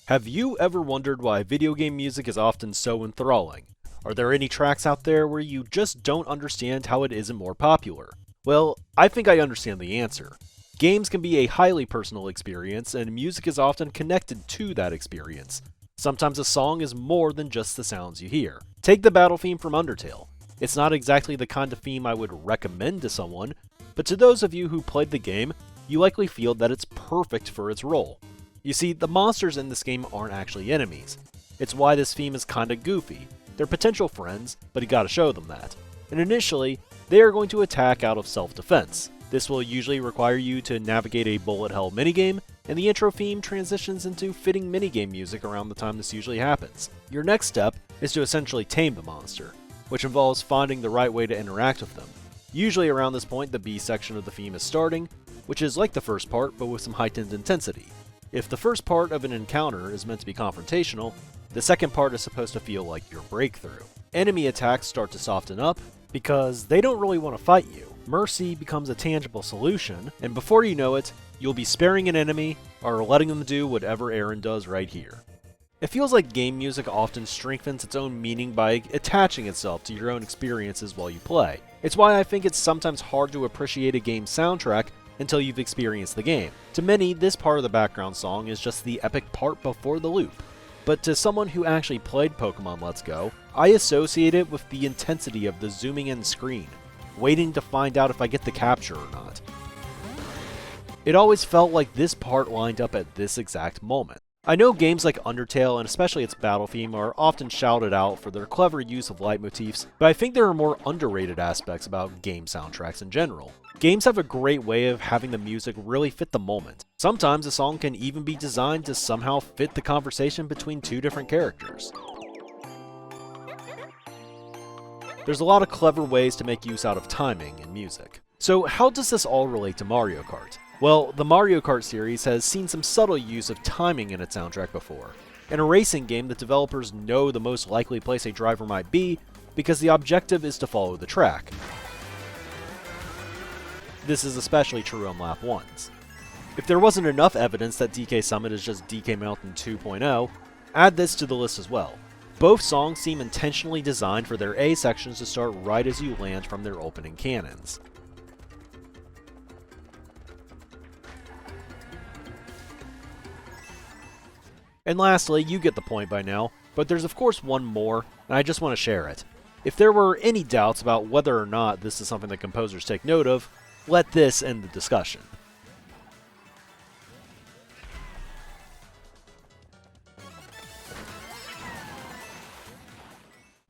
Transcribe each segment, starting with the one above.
Have you ever wondered why video game music is often so enthralling? Are there any tracks out there where you just don't understand how it isn't more popular? Well, I think I understand the answer. Games can be a highly personal experience, and music is often connected to that experience. Sometimes a song is more than just the sounds you hear. Take the battle theme from Undertale. It's not exactly the kind of theme I would recommend to someone, but to those of you who played the game, you likely feel that it's perfect for its role. You see, the monsters in this game aren't actually enemies. It's why this theme is kinda goofy. They're potential friends, but you gotta show them that. And initially, they are going to attack out of self-defense. This will usually require you to navigate a bullet hell minigame, and the intro theme transitions into fitting minigame music around the time this usually happens. Your next step is to essentially tame the monster, which involves finding the right way to interact with them. Usually around this point, the B section of the theme is starting, which is like the first part, but with some heightened intensity. If the first part of an encounter is meant to be confrontational, the second part is supposed to feel like your breakthrough. Enemy attacks start to soften up, because they don't really want to fight you. Mercy becomes a tangible solution, and before you know it, you'll be sparing an enemy, or letting them do whatever Aaron does right here. It feels like game music often strengthens its own meaning by attaching itself to your own experiences while you play. It's why I think it's sometimes hard to appreciate a game's soundtrack until you've experienced the game. To many, this part of the background song is just the epic part before the loop. But to someone who actually played Pokemon Let's Go, I associate it with the intensity of the zooming in screen, waiting to find out if I get the capture or not. It always felt like this part lined up at this exact moment. I know games like Undertale, and especially its battle theme, are often shouted out for their clever use of leitmotifs, but I think there are more underrated aspects about game soundtracks in general. Games have a great way of having the music really fit the moment. Sometimes a song can even be designed to somehow fit the conversation between two different characters. There's a lot of clever ways to make use out of timing in music. So how does this all relate to Mario Kart? Well, the Mario Kart series has seen some subtle use of timing in its soundtrack before. In a racing game, the developers know the most likely place a driver might be because the objective is to follow the track. This is especially true on lap 1s. If there wasn't enough evidence that DK Summit is just DK Mountain 2.0, add this to the list as well. Both songs seem intentionally designed for their A sections to start right as you land from their opening cannons. And lastly, you get the point by now, but there's of course one more, and I just want to share it. If there were any doubts about whether or not this is something that composers take note of, let this end the discussion.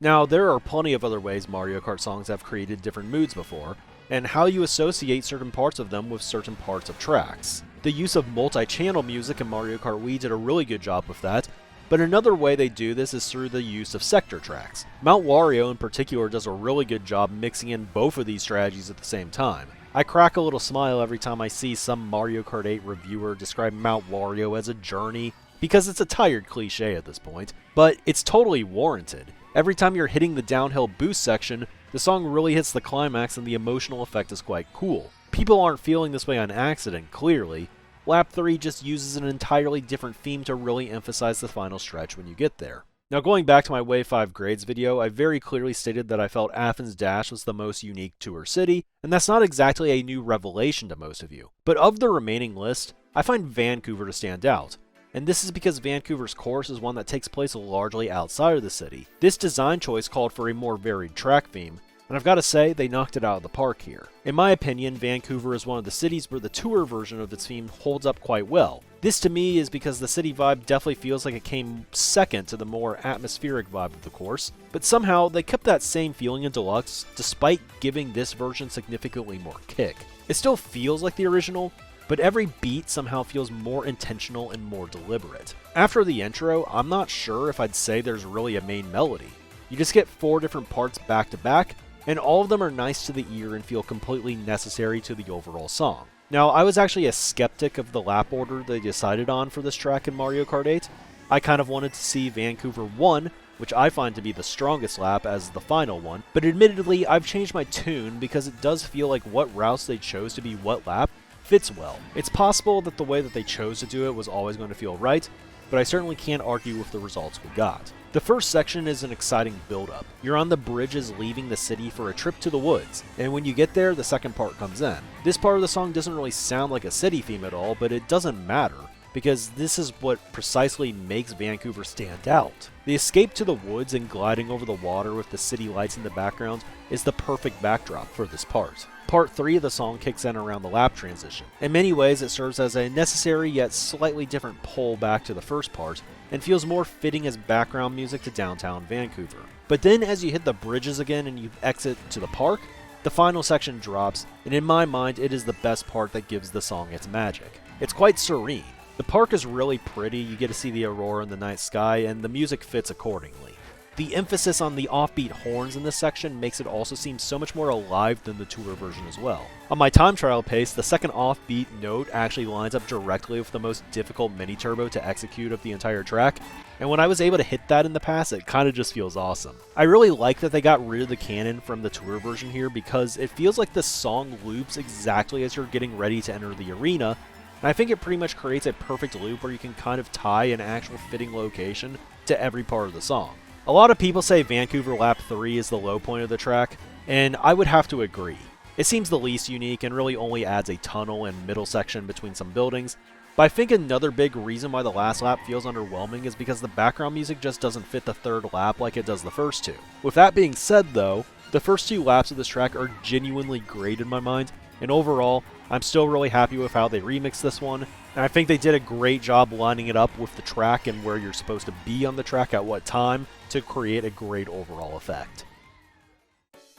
Now, there are plenty of other ways Mario Kart songs have created different moods before, and how you associate certain parts of them with certain parts of tracks. The use of multi-channel music in Mario Kart Wii did a really good job with that, but another way they do this is through the use of sector tracks. Mount Wario in particular does a really good job mixing in both of these strategies at the same time. I crack a little smile every time I see some Mario Kart 8 reviewer describe Mount Wario as a journey, because it's a tired cliche at this point, but it's totally warranted. Every time you're hitting the downhill boost section, the song really hits the climax and the emotional effect is quite cool. People aren't feeling this way on accident, clearly. Lap 3 just uses an entirely different theme to really emphasize the final stretch when you get there. Now, going back to my Wave 5 grades video, I very clearly stated that I felt Athens Dash was the most unique tour city, and that's not exactly a new revelation to most of you. But of the remaining list, I find Vancouver to stand out. And this is because Vancouver's course is one that takes place largely outside of the city. This design choice called for a more varied track theme, and I've got to say, they knocked it out of the park here. In my opinion, Vancouver is one of the cities where the tour version of its theme holds up quite well. This to me is because the city vibe definitely feels like it came second to the more atmospheric vibe of the course, but somehow they kept that same feeling in Deluxe despite giving this version significantly more kick. It still feels like the original, but every beat somehow feels more intentional and more deliberate. After the intro, I'm not sure if I'd say there's really a main melody. You just get 4 different parts back to back, and all of them are nice to the ear and feel completely necessary to the overall song. Now, I was actually a skeptic of the lap order they decided on for this track in Mario Kart 8. I kind of wanted to see Vancouver 1, which I find to be the strongest lap, as the final one, but admittedly, I've changed my tune because it does feel like what routes they chose to be what lap fits well. It's possible that the way that they chose to do it was always going to feel right, but I certainly can't argue with the results we got. The first section is an exciting build-up. You're on the bridges leaving the city for a trip to the woods, and when you get there, the second part comes in. This part of the song doesn't really sound like a city theme at all, but it doesn't matter, because this is what precisely makes Vancouver stand out. The escape to the woods and gliding over the water with the city lights in the background is the perfect backdrop for this part. Part 3 of the song kicks in around the lap transition. In many ways, it serves as a necessary yet slightly different pull back to the first part, and feels more fitting as background music to downtown Vancouver. But then as you hit the bridges again and you exit to the park, the final section drops, and in my mind it is the best part that gives the song its magic. It's quite serene. The park is really pretty, you get to see the aurora in the night sky, and the music fits accordingly. The emphasis on the offbeat horns in this section makes it also seem so much more alive than the tour version as well. On my time trial pace, the second offbeat note actually lines up directly with the most difficult mini-turbo to execute of the entire track, and when I was able to hit that in the pass, it kinda just feels awesome. I really like that they got rid of the cannon from the tour version here because it feels like the song loops exactly as you're getting ready to enter the arena, and I think it pretty much creates a perfect loop where you can kind of tie an actual fitting location to every part of the song. A lot of people say Vancouver Lap 3 is the low point of the track, and I would have to agree. It seems the least unique and really only adds a tunnel and middle section between some buildings, but I think another big reason why the last lap feels underwhelming is because the background music just doesn't fit the third lap like it does the first two. With that being said though, the first two laps of this track are genuinely great in my mind, and overall, I'm still really happy with how they remixed this one, and I think they did a great job lining it up with the track and where you're supposed to be on the track at what time to create a great overall effect.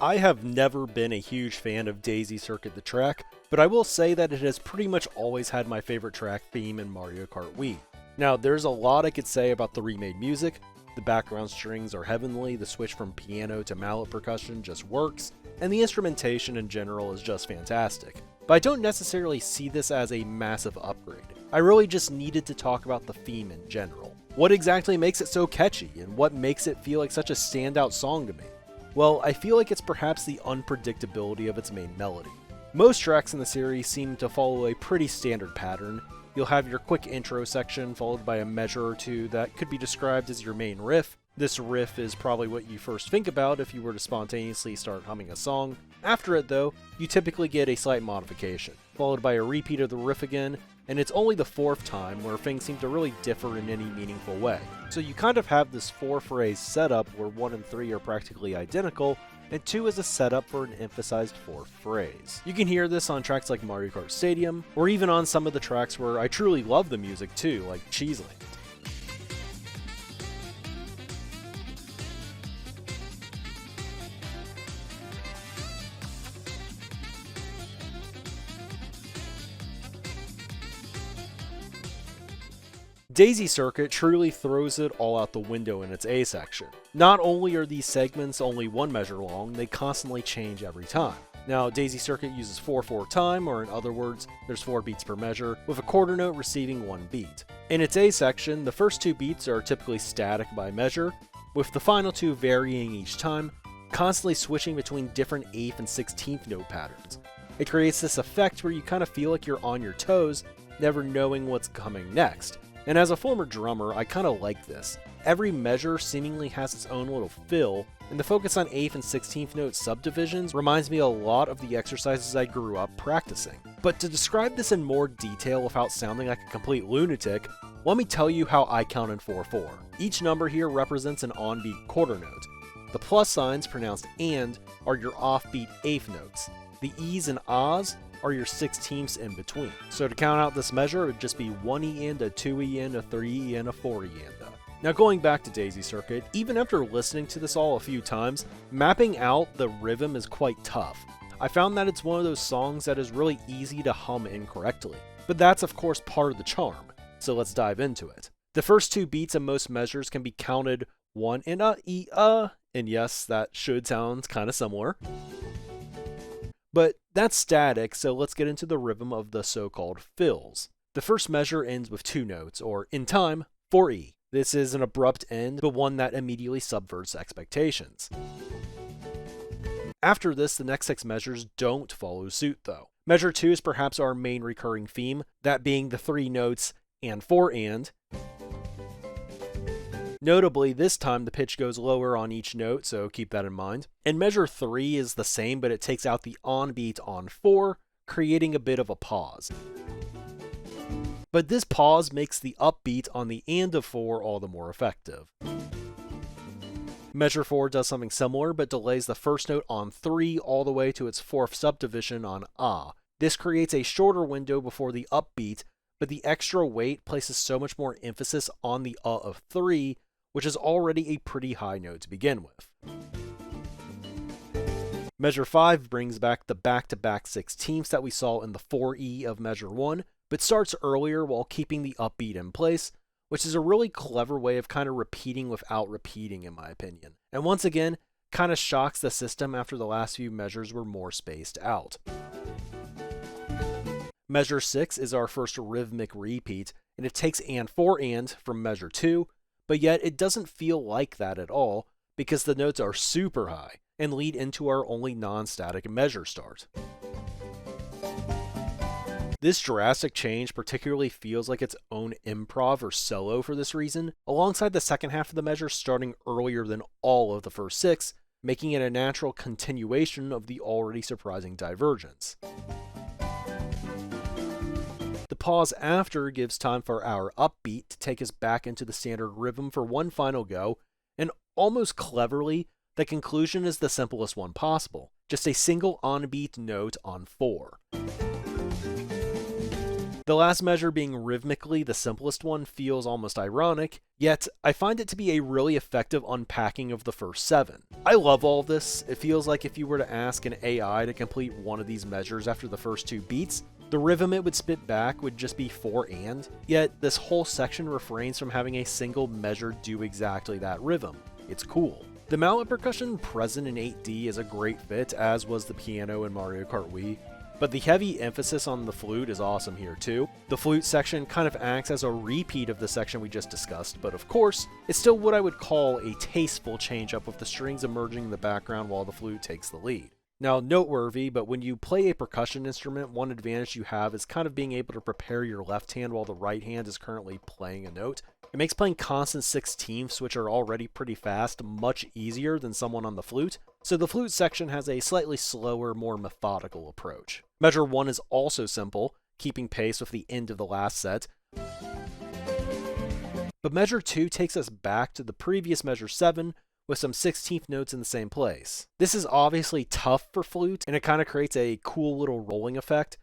I have never been a huge fan of Daisy Circuit the track, but I will say that it has pretty much always had my favorite track theme in Mario Kart Wii. Now, there's a lot I could say about the remade music. The background strings are heavenly, the switch from piano to mallet percussion just works, and the instrumentation in general is just fantastic. But I don't necessarily see this as a massive upgrade. I really just needed to talk about the theme in general. What exactly makes it so catchy, and what makes it feel like such a standout song to me? Well, I feel like it's perhaps the unpredictability of its main melody. Most tracks in the series seem to follow a pretty standard pattern. You'll have your quick intro section followed by a measure or two that could be described as your main riff. This riff is probably what you first think about if you were to spontaneously start humming a song. After it though, you typically get a slight modification, followed by a repeat of the riff again, and it's only the fourth time where things seem to really differ in any meaningful way. So you kind of have this 4-phrase setup where 1 and 3 are practically identical, and 2 is a setup for an emphasized 4th phrase. You can hear this on tracks like Mario Kart Stadium, or even on some of the tracks where I truly love the music too, like Cheeseland. Daisy Circuit truly throws it all out the window in its A section. Not only are these segments only one measure long, they constantly change every time. Now, Daisy Circuit uses 4/4 time, or in other words, there's 4 beats per measure, with a quarter note receiving 1 beat. In its A section, the first 2 beats are typically static by measure, with the final 2 varying each time, constantly switching between different 8th and 16th note patterns. It creates this effect where you kind of feel like you're on your toes, never knowing what's coming next. And as a former drummer, I kinda like this. Every measure seemingly has its own little fill, and the focus on 8th and 16th note subdivisions reminds me a lot of the exercises I grew up practicing. But to describe this in more detail without sounding like a complete lunatic, let me tell you how I count in 4/4. Each number here represents an on-beat quarter note. The plus signs, pronounced and, are your off-beat 8th notes. The E's and ahs are your 16ths in between. So to count out this measure, it would just be 1 E end, a 2 E end, a 3 E end, a 4 E end. Now going back to Daisy Circuit, even after listening to this all a few times, mapping out the rhythm is quite tough. I found that it's one of those songs that is really easy to hum incorrectly. But that's of course part of the charm, so let's dive into it. The first 2 beats of most measures can be counted 1 in a, E, and yes, that should sound kinda similar. But that's static, so let's get into the rhythm of the so-called fills. The first measure ends with 2 notes, or in time, 4E. This is an abrupt end, but one that immediately subverts expectations. After this, the next 6 measures don't follow suit though. Measure 2 is perhaps our main recurring theme, that being the 3 notes and 4 and. Notably, this time the pitch goes lower on each note, so keep that in mind. And measure 3 is the same, but it takes out the on beat on 4, creating a bit of a pause. But this pause makes the upbeat on the and of 4 all the more effective. Measure 4 does something similar, but delays the first note on 3 all the way to its 4th subdivision on ah. This creates a shorter window before the upbeat, but the extra weight places so much more emphasis on the of 3, which is already a pretty high note to begin with. Measure 5 brings back the back-to-back 16ths that we saw in the 4E of measure 1, but starts earlier while keeping the upbeat in place, which is a really clever way of kind of repeating without repeating, in my opinion. And once again, kind of shocks the system after the last few measures were more spaced out. Measure 6 is our first rhythmic repeat, and it takes and 4 and from measure 2, but yet it doesn't feel like that at all, because the notes are super high, and lead into our only non-static measure start. This drastic change particularly feels like its own improv or solo for this reason, alongside the second half of the measure starting earlier than all of the first 6, making it a natural continuation of the already surprising divergence. The pause after gives time for our upbeat to take us back into the standard rhythm for one final go, and almost cleverly, the conclusion is the simplest one possible, just a single on-beat note on 4. The last measure being rhythmically the simplest one feels almost ironic, yet I find it to be a really effective unpacking of the first 7. I love all this. It feels like if you were to ask an AI to complete one of these measures after the first 2 beats, the rhythm it would spit back would just be 4 and, yet this whole section refrains from having a single measure do exactly that rhythm. It's cool. The mallet percussion present in 8D is a great fit, as was the piano in Mario Kart Wii. But the heavy emphasis on the flute is awesome here too. The flute section kind of acts as a repeat of the section we just discussed, but of course, it's still what I would call a tasteful change-up with the strings emerging in the background while the flute takes the lead. Now, noteworthy, but when you play a percussion instrument, one advantage you have is kind of being able to prepare your left hand while the right hand is currently playing a note. It makes playing constant 16ths, which are already pretty fast, much easier than someone on the flute, so the flute section has a slightly slower, more methodical approach. Measure 1 is also simple, keeping pace with the end of the last set. But measure 2 takes us back to the previous measure 7, with some 16th notes in the same place. This is obviously tough for flute, and it kind of creates a cool little rolling effect.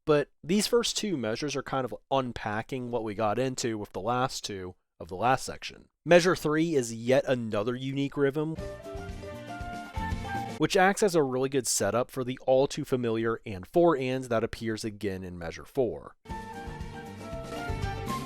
But these first 2 measures are kind of unpacking what we got into with the last 2 of the last section. Measure 3 is yet another unique rhythm, which acts as a really good setup for the all too familiar and 4 ands that appears again in measure 4.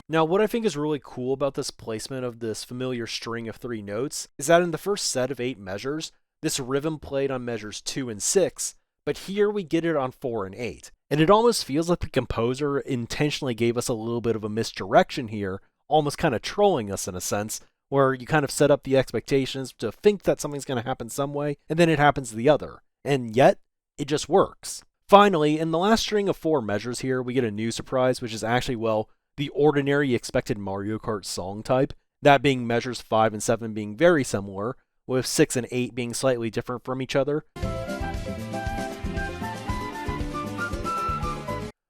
Now, what I think is really cool about this placement of this familiar string of 3 notes is that in the first set of 8 measures, this rhythm played on measures 2 and 6, but here we get it on 4 and 8. And it almost feels like the composer intentionally gave us a little bit of a misdirection here, almost kind of trolling us in a sense, where you kind of set up the expectations to think that something's going to happen some way, and then it happens the other. And yet, it just works. Finally, in the last string of 4 measures here, we get a new surprise, which is actually, well, the ordinary expected Mario Kart song type, that being measures 5 and 7 being very similar, with 6 and 8 being slightly different from each other.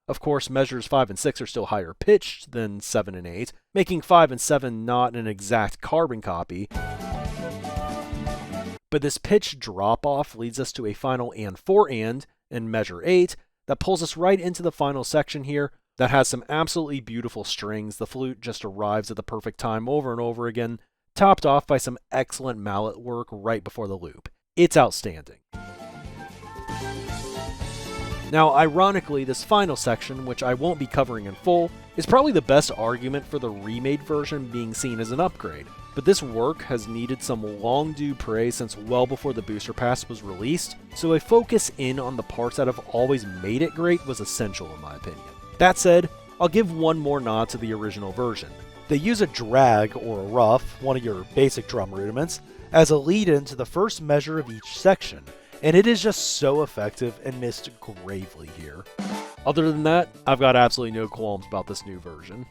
Of course, measures 5 and 6 are still higher pitched than 7 and 8, making 5 and 7 not an exact carbon copy. But this pitch drop-off leads us to a final and 4 and in measure 8 that pulls us right into the final section here that has some absolutely beautiful strings. The flute just arrives at the perfect time over and over again, topped off by some excellent mallet work right before the loop. It's outstanding. Now, ironically, this final section, which I won't be covering in full, is probably the best argument for the remade version being seen as an upgrade. But this work has needed some long due praise since well before the booster pass was released, so a focus in on the parts that have always made it great was essential in my opinion. That said, I'll give one more nod to the original version. They use a drag or a rough, one of your basic drum rudiments, as a lead-in to the first measure of each section, and it is just so effective and missed gravely here. Other than that, I've got absolutely no qualms about this new version.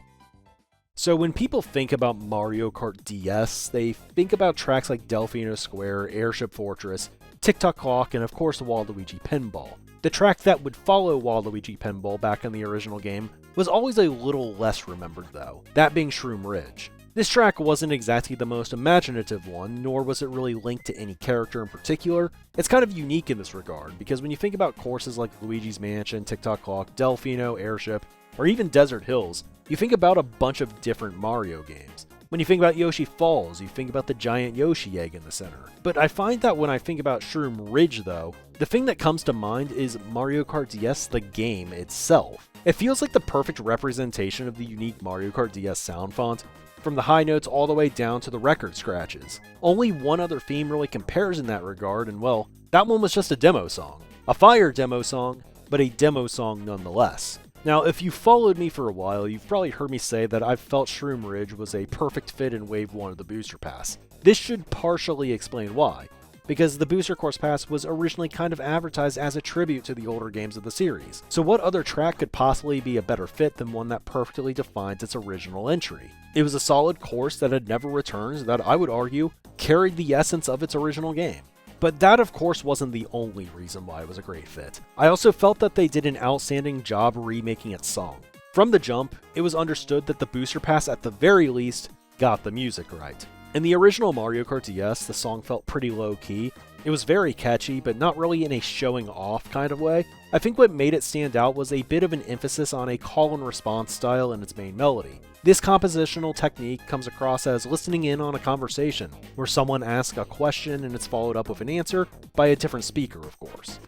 So when people think about Mario Kart DS, they think about tracks like Delfino Square, Airship Fortress, Tick-Tock Clock, and of course Waluigi Pinball. The track that would follow Waluigi Pinball back in the original game was always a little less remembered though, that being Shroom Ridge. This track wasn't exactly the most imaginative one, nor was it really linked to any character in particular. It's kind of unique in this regard, because when you think about courses like Luigi's Mansion, Tick-Tock Clock, Delfino, Airship, or even Desert Hills, you think about a bunch of different Mario games. When you think about Yoshi Falls, you think about the giant Yoshi egg in the center. But I find that when I think about Shroom Ridge though, the thing that comes to mind is Mario Kart DS, the game itself. It feels like the perfect representation of the unique Mario Kart DS sound font, from the high notes all the way down to the record scratches. Only one other theme really compares in that regard, and well, that one was just a demo song. A fire demo song, but a demo song nonetheless. Now, if you followed me for a while, you've probably heard me say that I've felt Shroom Ridge was a perfect fit in Wave 1 of the Booster Pass. This should partially explain why, because the Booster Course Pass was originally kind of advertised as a tribute to the older games of the series. So what other track could possibly be a better fit than one that perfectly defines its original entry? It was a solid course that had never returned that I would argue carried the essence of its original game. But that of course wasn't the only reason why it was a great fit. I also felt that they did an outstanding job remaking its song. From the jump, it was understood that the Booster Pass at the very least got the music right. In the original Mario Kart DS, the song felt pretty low-key. It was very catchy, but not really in a showing-off kind of way. I think what made it stand out was a bit of an emphasis on a call-and-response style in its main melody. This compositional technique comes across as listening in on a conversation, where someone asks a question and it's followed up with an answer by a different speaker, of course.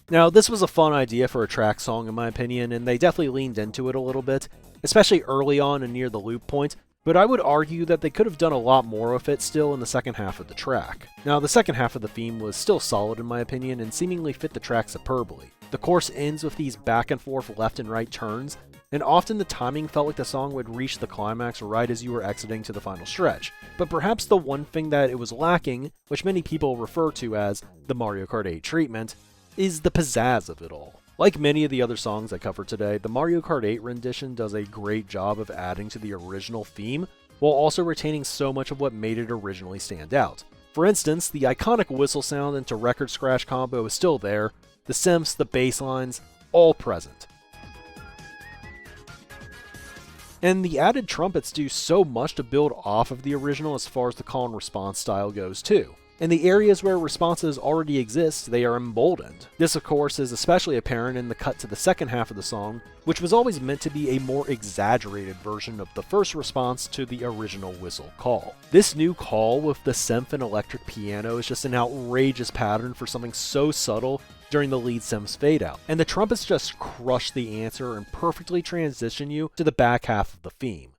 Now, this was a fun idea for a track song in my opinion, and they definitely leaned into it a little bit, especially early on and near the loop point, but I would argue that they could have done a lot more with it still in the second half of the track. Now, the second half of the theme was still solid in my opinion and seemingly fit the track superbly. The course ends with these back and forth left and right turns, and often the timing felt like the song would reach the climax right as you were exiting to the final stretch. But perhaps the one thing that it was lacking, which many people refer to as the Mario Kart 8 treatment, is the pizzazz of it all. Like many of the other songs I covered today, the Mario Kart 8 rendition does a great job of adding to the original theme, while also retaining so much of what made it originally stand out. For instance, the iconic whistle sound into record scratch combo is still there, the synths, the bass lines, all present. And the added trumpets do so much to build off of the original as far as the call and response style goes too. In the areas where responses already exist, they are emboldened. This of course is especially apparent in the cut to the second half of the song, which was always meant to be a more exaggerated version of the first response to the original whistle call. This new call with the synth and electric piano is just an outrageous pattern for something so subtle during the lead synth's fade out, and the trumpets just crush the answer and perfectly transition you to the back half of the theme.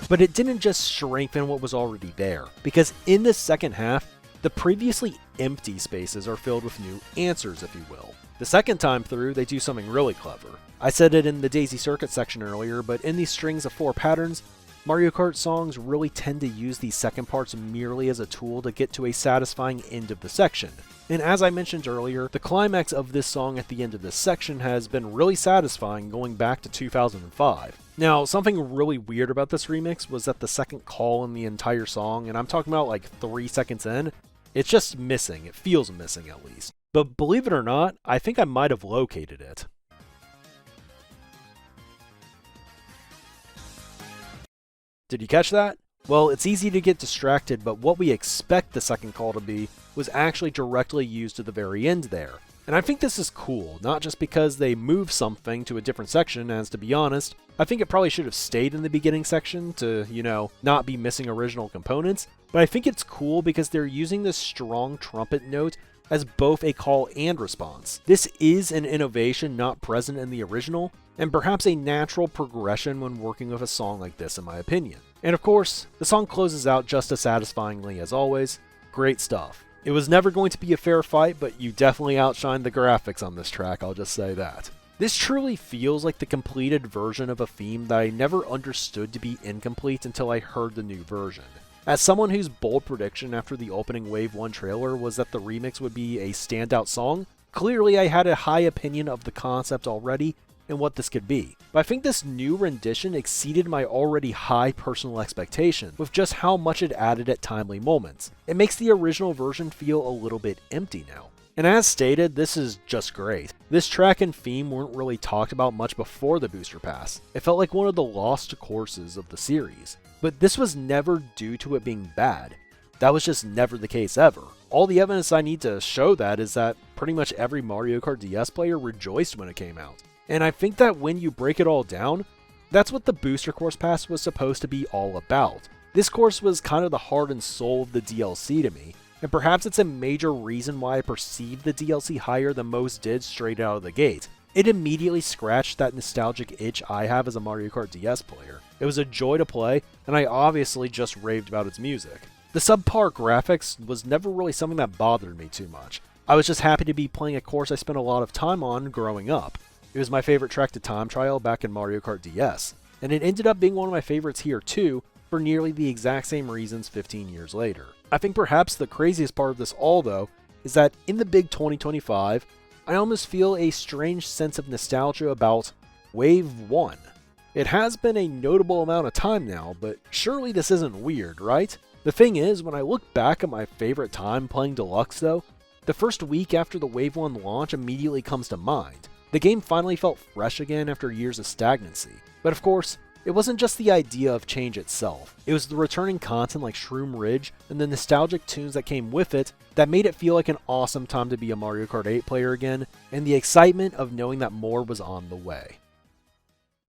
But it didn't just strengthen what was already there, because in the second half, the previously empty spaces are filled with new answers, if you will. The second time through, they do something really clever. I said it in the Daisy Circuit section earlier, but in these strings of 4 patterns, Mario Kart songs really tend to use these second parts merely as a tool to get to a satisfying end of the section. And as I mentioned earlier, the climax of this song at the end of this section has been really satisfying going back to 2005. Now, something really weird about this remix was that the second call in the entire song, and I'm talking about like 3 seconds in, it's just missing. It feels missing at least. But believe it or not, I think I might have located it. Did you catch that? Well, it's easy to get distracted, but what we expect the second call to be was actually directly used to the very end there. And I think this is cool, not just because they move something to a different section, as to be honest, I think it probably should have stayed in the beginning section to, not be missing original components, but I think it's cool because they're using this strong trumpet note as both a call and response. This is an innovation not present in the original, and perhaps a natural progression when working with a song like this in my opinion. And of course, the song closes out just as satisfyingly as always. Great stuff. It was never going to be a fair fight, but you definitely outshined the graphics on this track, I'll just say that. This truly feels like the completed version of a theme that I never understood to be incomplete until I heard the new version. As someone whose bold prediction after the opening Wave 1 trailer was that the remix would be a standout song, clearly I had a high opinion of the concept already, and what this could be. But I think this new rendition exceeded my already high personal expectation with just how much it added at timely moments. It makes the original version feel a little bit empty now. And as stated, this is just great. This track and theme weren't really talked about much before the booster pass. It felt like one of the lost courses of the series. But this was never due to it being bad. That was just never the case ever. All the evidence I need to show that is that pretty much every Mario Kart DS player rejoiced when it came out. And I think that when you break it all down, that's what the booster course pass was supposed to be all about. This course was kind of the heart and soul of the DLC to me, and perhaps it's a major reason why I perceived the DLC higher than most did straight out of the gate. It immediately scratched that nostalgic itch I have as a Mario Kart DS player. It was a joy to play, and I obviously just raved about its music. The subpar graphics was never really something that bothered me too much. I was just happy to be playing a course I spent a lot of time on growing up. It was my favorite track to time trial back in Mario Kart DS, and it ended up being one of my favorites here too, for nearly the exact same reasons 15 years later. I think perhaps the craziest part of this all though, is that in the big 2025, I almost feel a strange sense of nostalgia about Wave 1. It has been a notable amount of time now, but surely this isn't weird, right? The thing is, when I look back at my favorite time playing Deluxe though, the first week after the Wave 1 launch immediately comes to mind. The game finally felt fresh again after years of stagnancy. But of course, it wasn't just the idea of change itself. It was the returning content like Shroom Ridge and the nostalgic tunes that came with it that made it feel like an awesome time to be a Mario Kart 8 player again, and the excitement of knowing that more was on the way.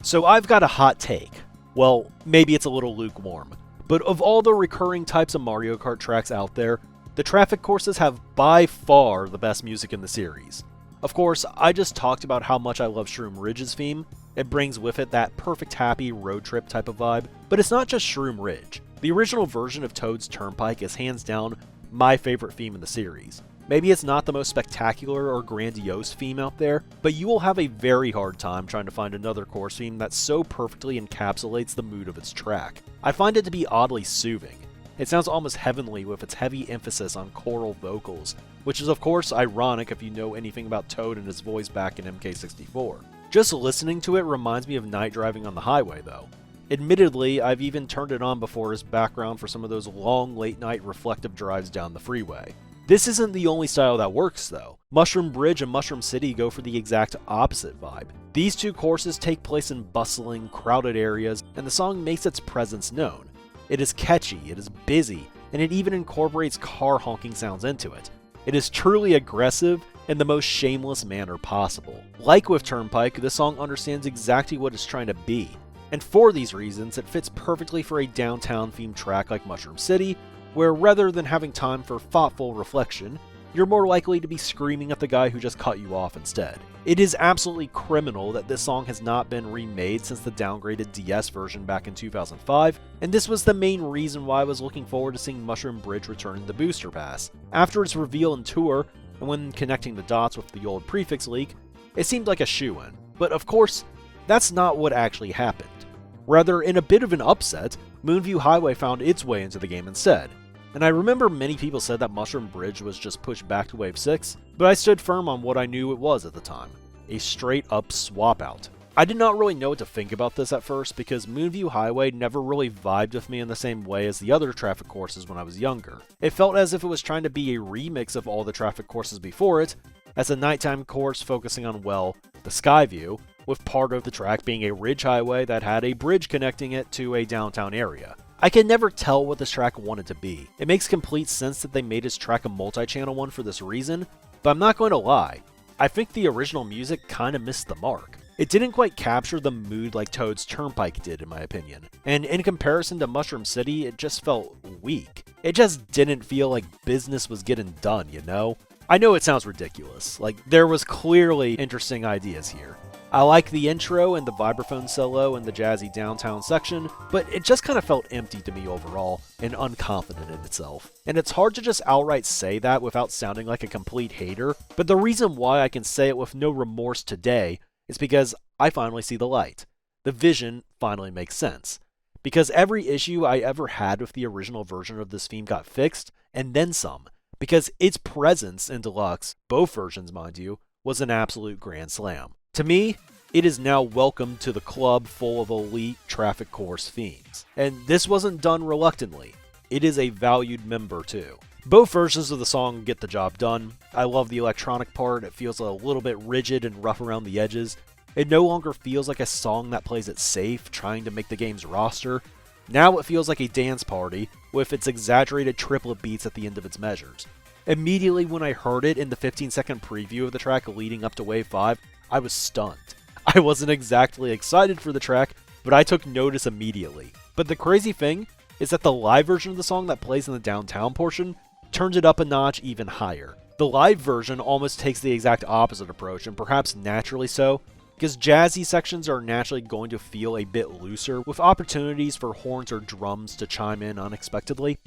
So I've got a hot take. Well, maybe it's a little lukewarm. But of all the recurring types of Mario Kart tracks out there, the traffic courses have by far the best music in the series. Of course, I just talked about how much I love Shroom Ridge's theme. It brings with it that perfect happy road trip type of vibe, but it's not just Shroom Ridge. The original version of Toad's Turnpike is hands down my favorite theme in the series. Maybe it's not the most spectacular or grandiose theme out there, but you will have a very hard time trying to find another course theme that so perfectly encapsulates the mood of its track. I find it to be oddly soothing. It sounds almost heavenly with its heavy emphasis on choral vocals, which is of course ironic if you know anything about Toad and his voice back in MK64. Just listening to it reminds me of night driving on the highway though. Admittedly, I've even turned it on before as background for some of those long late night reflective drives down the freeway. This isn't the only style that works though. Mushroom Bridge and Mushroom City go for the exact opposite vibe. These two courses take place in bustling, crowded areas, and the song makes its presence known. It is catchy, it is busy, and it even incorporates car honking sounds into it. It is truly aggressive in the most shameless manner possible. Like with Turnpike, this song understands exactly what it's trying to be, and for these reasons, it fits perfectly for a downtown-themed track like Mushroom City, where rather than having time for thoughtful reflection, you're more likely to be screaming at the guy who just cut you off instead. It is absolutely criminal that this song has not been remade since the downgraded DS version back in 2005, and this was the main reason why I was looking forward to seeing Mushroom Bridge return in the booster pass. After its reveal and tour, and when connecting the dots with the old prefix leak, it seemed like a shoo-in. But of course, that's not what actually happened. Rather, in a bit of an upset, Moonview Highway found its way into the game instead. And I remember many people said that Mushroom Bridge was just pushed back to Wave 6, but I stood firm on what I knew it was at the time. A straight up swap out. I did not really know what to think about this at first because Moonview Highway never really vibed with me in the same way as the other traffic courses when I was younger. It felt as if it was trying to be a remix of all the traffic courses before it, as a nighttime course focusing on, well, the sky view, with part of the track being a ridge highway that had a bridge connecting it to a downtown area. I can never tell what this track wanted to be. It makes complete sense that they made this track a multi-channel one for this reason, but I'm not going to lie, I think the original music kinda missed the mark. It didn't quite capture the mood like Toad's Turnpike did in my opinion, and in comparison to Mushroom City, it just felt weak. It just didn't feel like business was getting done, you know? I know it sounds ridiculous, like there was clearly interesting ideas here. I like the intro and the vibraphone solo and the jazzy downtown section, but it just kind of felt empty to me overall, and unconfident in itself. And it's hard to just outright say that without sounding like a complete hater, but the reason why I can say it with no remorse today is because I finally see the light. The vision finally makes sense. Because every issue I ever had with the original version of this theme got fixed, and then some. Because its presence in Deluxe, both versions mind you, was an absolute grand slam. To me, it is now welcome to the club full of elite traffic course fiends. And this wasn't done reluctantly. It is a valued member too. Both versions of the song get the job done. I love the electronic part. It feels a little bit rigid and rough around the edges. It no longer feels like a song that plays it safe, trying to make the game's roster. Now it feels like a dance party, with its exaggerated triplet beats at the end of its measures. Immediately when I heard it in the 15-second preview of the track leading up to Wave 5, I was stunned. I wasn't exactly excited for the track, but I took notice immediately. But the crazy thing is that the live version of the song that plays in the downtown portion turns it up a notch even higher. The live version almost takes the exact opposite approach, and perhaps naturally so, because jazzy sections are naturally going to feel a bit looser, with opportunities for horns or drums to chime in unexpectedly.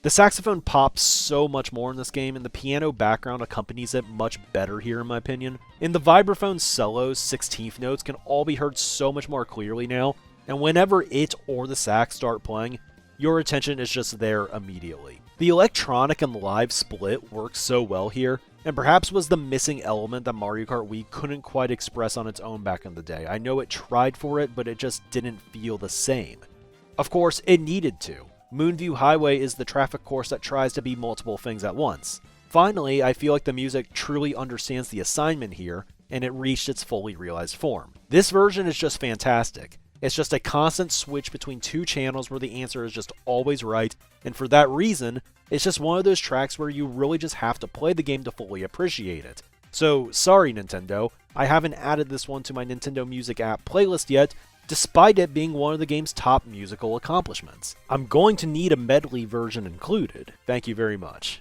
The saxophone pops so much more in this game, and the piano background accompanies it much better here in my opinion. In the vibraphone solos, 16th notes can all be heard so much more clearly now, and whenever it or the sax start playing, your attention is just there immediately. The electronic and live split works so well here, and perhaps was the missing element that Mario Kart Wii couldn't quite express on its own back in the day. I know it tried for it, but it just didn't feel the same. Of course, it needed to. Moonview Highway is the traffic course that tries to be multiple things at once. Finally, I feel like the music truly understands the assignment here, and it reached its fully realized form. This version is just fantastic. It's just a constant switch between two channels where the answer is just always right, and for that reason, it's just one of those tracks where you really just have to play the game to fully appreciate it. So, sorry Nintendo, I haven't added this one to my Nintendo Music app playlist yet, despite it being one of the game's top musical accomplishments. I'm going to need a medley version included. Thank you very much.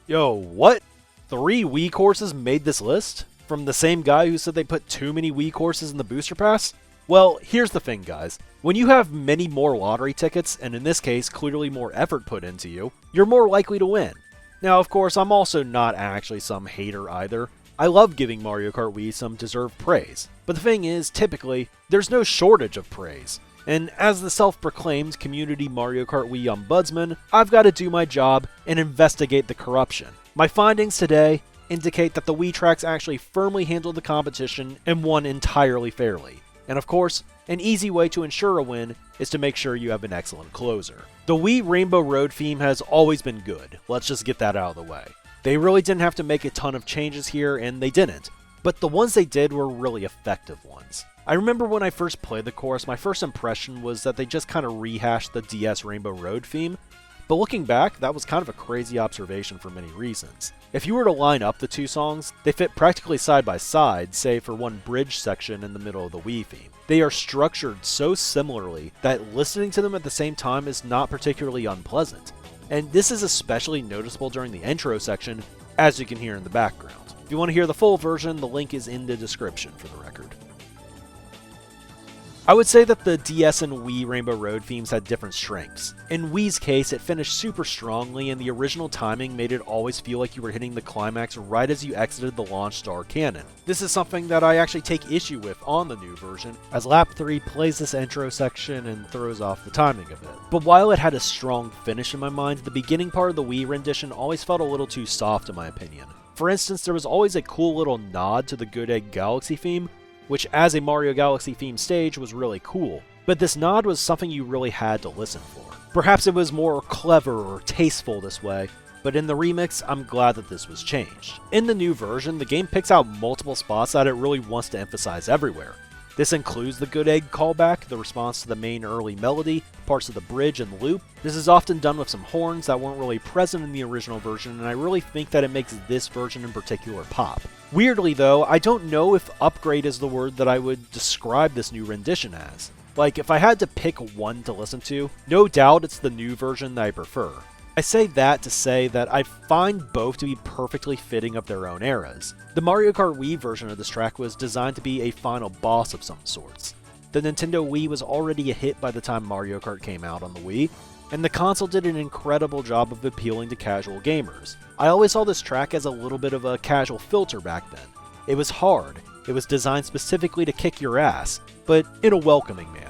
Yo, what? 3 Wii courses made this list? From the same guy who said they put too many Wii courses in the booster pass? Well, here's the thing guys. When you have many more lottery tickets, and in this case clearly more effort put into you, you're more likely to win. Now of course I'm also not actually some hater either. I love giving Mario Kart Wii some deserved praise. But the thing is, typically, there's no shortage of praise. And as the self-proclaimed community Mario Kart Wii ombudsman, I've got to do my job and investigate the corruption. My findings today indicate that the Wii tracks actually firmly handled the competition and won entirely fairly. And of course, an easy way to ensure a win is to make sure you have an excellent closer. The Wii Rainbow Road theme has always been good, let's just get that out of the way. They really didn't have to make a ton of changes here, and they didn't, but the ones they did were really effective ones. I remember when I first played the course, my first impression was that they just kind of rehashed the DS Rainbow Road theme, but looking back, that was kind of a crazy observation for many reasons. If you were to line up the two songs, they fit practically side by side, save for one bridge section in the middle of the Wii theme. They are structured so similarly that listening to them at the same time is not particularly unpleasant. And this is especially noticeable during the intro section, as you can hear in the background. If you want to hear the full version, the link is in the description for the record. I would say that the DS and Wii Rainbow Road themes had different strengths. In Wii's case, it finished super strongly, and the original timing made it always feel like you were hitting the climax right as you exited the launch star cannon. This is something that I actually take issue with on the new version, as Lap 3 plays this intro section and throws off the timing of it. But while it had a strong finish in my mind, the beginning part of the Wii rendition always felt a little too soft in my opinion. For instance, there was always a cool little nod to the Good Egg Galaxy theme, which as a Mario Galaxy themed stage was really cool, but this nod was something you really had to listen for. Perhaps it was more clever or tasteful this way, but in the remix, I'm glad that this was changed. In the new version, the game picks out multiple spots that it really wants to emphasize everywhere. This includes the Good Egg callback, the response to the main early melody, parts of the bridge and loop. This is often done with some horns that weren't really present in the original version, and I really think that it makes this version in particular pop. Weirdly though, I don't know if upgrade is the word that I would describe this new rendition as. Like, if I had to pick one to listen to, no doubt it's the new version that I prefer. I say that to say that I find both to be perfectly fitting of their own eras. The Mario Kart Wii version of this track was designed to be a final boss of some sorts. The Nintendo Wii was already a hit by the time Mario Kart came out on the Wii, and the console did an incredible job of appealing to casual gamers. I always saw this track as a little bit of a casual filter back then. It was hard, it was designed specifically to kick your ass, but in a welcoming manner.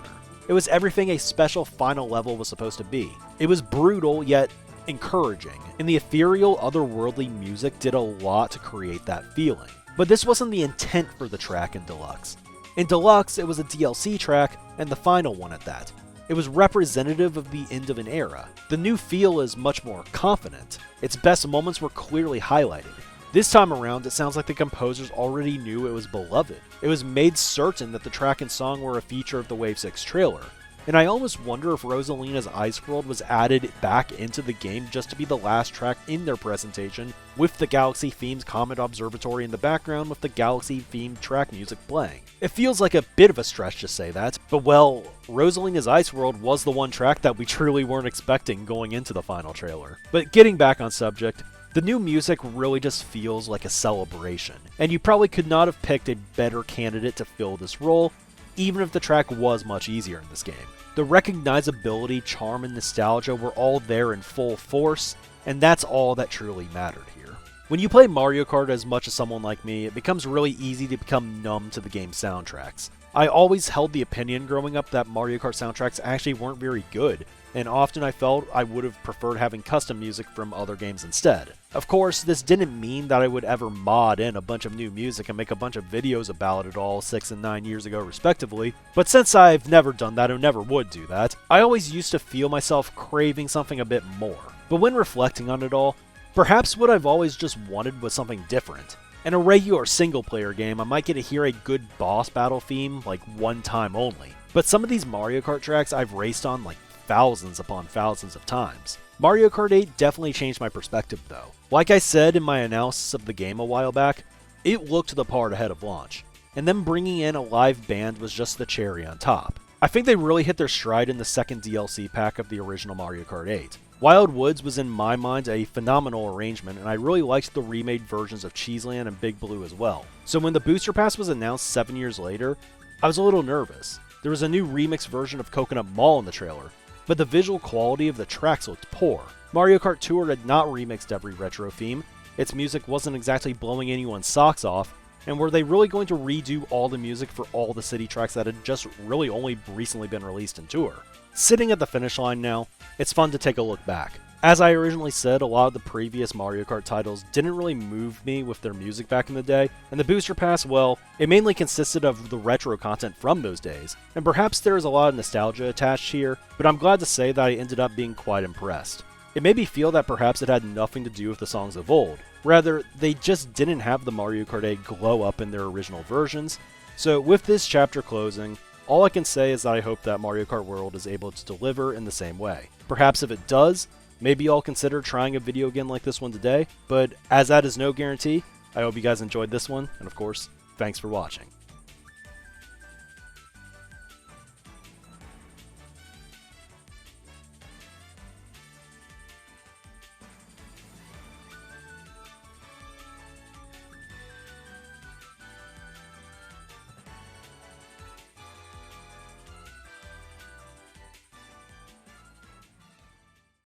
It was everything a special final level was supposed to be. It was brutal, yet encouraging, and the ethereal, otherworldly music did a lot to create that feeling. But this wasn't the intent for the track in Deluxe. In Deluxe, it was a DLC track, and the final one at that. It was representative of the end of an era. The new feel is much more confident. Its best moments were clearly highlighted. This time around, it sounds like the composers already knew it was beloved. It was made certain that the track and song were a feature of the Wave 6 trailer. And I almost wonder if Rosalina's Ice World was added back into the game just to be the last track in their presentation, with the Galaxy-themed Comet Observatory in the background with the Galaxy-themed track music playing. It feels like a bit of a stretch to say that, but well, Rosalina's Ice World was the one track that we truly weren't expecting going into the final trailer. But getting back on subject, the new music really just feels like a celebration, and you probably could not have picked a better candidate to fill this role, even if the track was much easier in this game. The recognizability, charm, and nostalgia were all there in full force, and that's all that truly mattered here. When you play Mario Kart as much as someone like me, it becomes really easy to become numb to the game's soundtracks. I always held the opinion growing up that Mario Kart soundtracks actually weren't very good, and often I felt I would have preferred having custom music from other games instead. Of course, this didn't mean that I would ever mod in a bunch of new music and make a bunch of videos about it all 6 and 9 years ago respectively, but since I've never done that and never would do that, I always used to feel myself craving something a bit more. But when reflecting on it all, perhaps what I've always just wanted was something different. In a regular single-player game, I might get to hear a good boss battle theme like one time only, but some of these Mario Kart tracks I've raced on like thousands upon thousands of times. Mario Kart 8 definitely changed my perspective though. Like I said in my analysis of the game a while back, it looked the part ahead of launch, and then bringing in a live band was just the cherry on top. I think they really hit their stride in the second DLC pack of the original Mario Kart 8. Wild Woods was in my mind a phenomenal arrangement, and I really liked the remade versions of Cheeseland and Big Blue as well. So when the Booster Pass was announced 7 years later, I was a little nervous. There was a new remix version of Coconut Mall in the trailer, but the visual quality of the tracks looked poor. Mario Kart Tour had not remixed every retro theme, its music wasn't exactly blowing anyone's socks off, and were they really going to redo all the music for all the city tracks that had just really only recently been released in Tour? Sitting at the finish line now, it's fun to take a look back. As I originally said, a lot of the previous Mario Kart titles didn't really move me with their music back in the day, and the Booster Pass, well, it mainly consisted of the retro content from those days, and perhaps there is a lot of nostalgia attached here, but I'm glad to say that I ended up being quite impressed. It made me feel that perhaps it had nothing to do with the songs of old, rather, they just didn't have the Mario Kart 8 glow up in their original versions, so with this chapter closing, all I can say is that I hope that Mario Kart World is able to deliver in the same way. Perhaps if it does, maybe I'll consider trying a video game like this one today, but as that is no guarantee, I hope you guys enjoyed this one, and of course, thanks for watching.